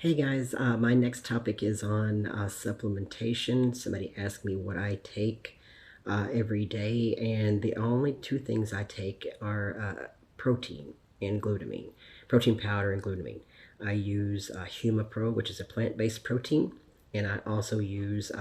Hey guys, my next topic is on supplementation. Somebody asked me what I take every day, and the only two things I take are protein and glutamine, protein powder and glutamine. I use HumaPro, which is a plant-based protein, and I also use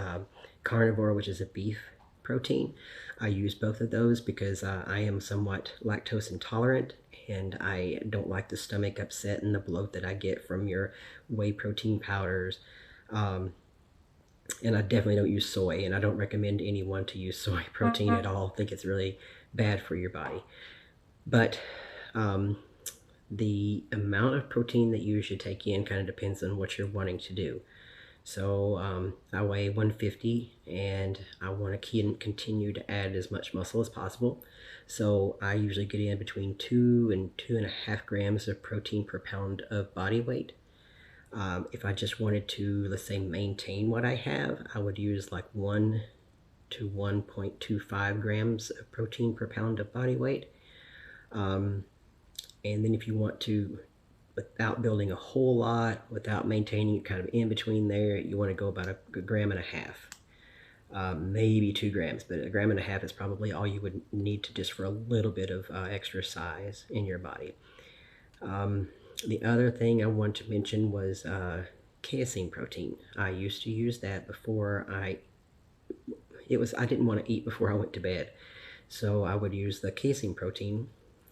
carnivore, which is a beef protein. I use both of those because I am somewhat lactose intolerant, and I don't like the stomach upset and the bloat that I get from your whey protein powders. Um, and I definitely don't use soy, and I don't recommend anyone to use soy protein at all. I think it's really bad for your body. But the amount of protein that you should take in kind of depends on what you're wanting to do. So I weigh 150 and I want to continue to add as much muscle as possible. So I usually get in between 2 and 2.5 grams of protein per pound of body weight. If I just wanted to, let's say, maintain what I have, I would use like 1 to 1.25 grams of protein per pound of body weight. And then if you want to, without building a whole lot, without maintaining kind of in between there, you want to go about a gram and a half, maybe 2 grams, but a gram and a half is probably all you would need to just for a little bit of extra size in your body. The other thing I want to mention was casein protein. I used to use that before I didn't want to eat before I went to bed. So I would use the casein protein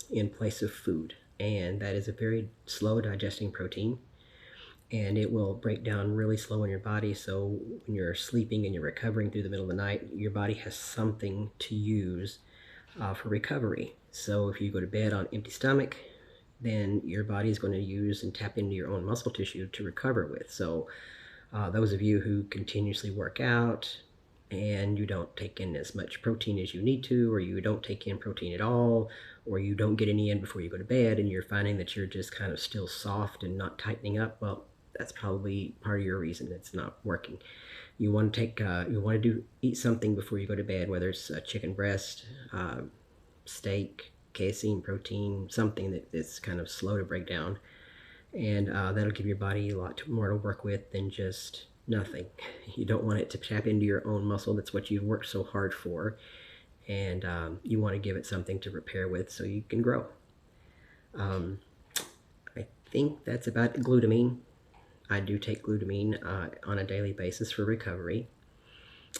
in place of food. And that is a very slow digesting protein. And it will break down really slow in your body. So when you're sleeping and you're recovering through the middle of the night, your body has something to use for recovery. So if you go to bed on empty stomach, then your body is going to use and tap into your own muscle tissue to recover with. So those of you who continuously work out and you don't take in as much protein as you need to, or you don't take in protein at all, or you don't get any in before you go to bed and you're finding that you're just kind of still soft and not tightening up, well, that's probably part of your reason it's not working. You want to eat something before you go to bed, whether it's a chicken breast, steak, casein, protein, something that's kind of slow to break down. And that'll give your body a lot more to work with than just nothing. You don't want it to tap into your own muscle. That's what you've worked so hard for. And you want to give it something to repair with so you can grow. I think that's about glutamine. I do take glutamine on a daily basis for recovery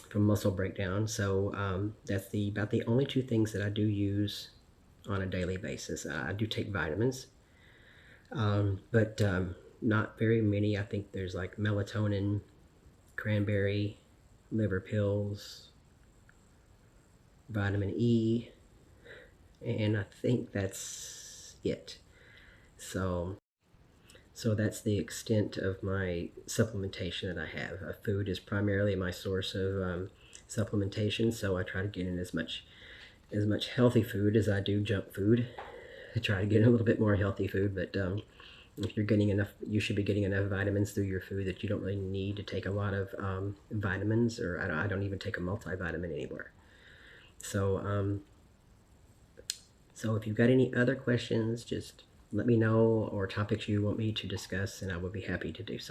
from muscle breakdown. So that's about the only two things that I do use on a daily basis. I do take vitamins, but not very many. I think there's like melatonin, cranberry, liver pills, vitamin E, and I think that's it. So that's the extent of my supplementation that I have. Food is primarily my source of supplementation, so I try to get in as much healthy food as I do junk food. I try to get in a little bit more healthy food, but if you're getting enough, you should be getting enough vitamins through your food that you don't really need to take a lot of vitamins, or I don't even take a multivitamin anymore. So so if you've got any other questions, just let me know, or topics you want me to discuss, and I will be happy to do so.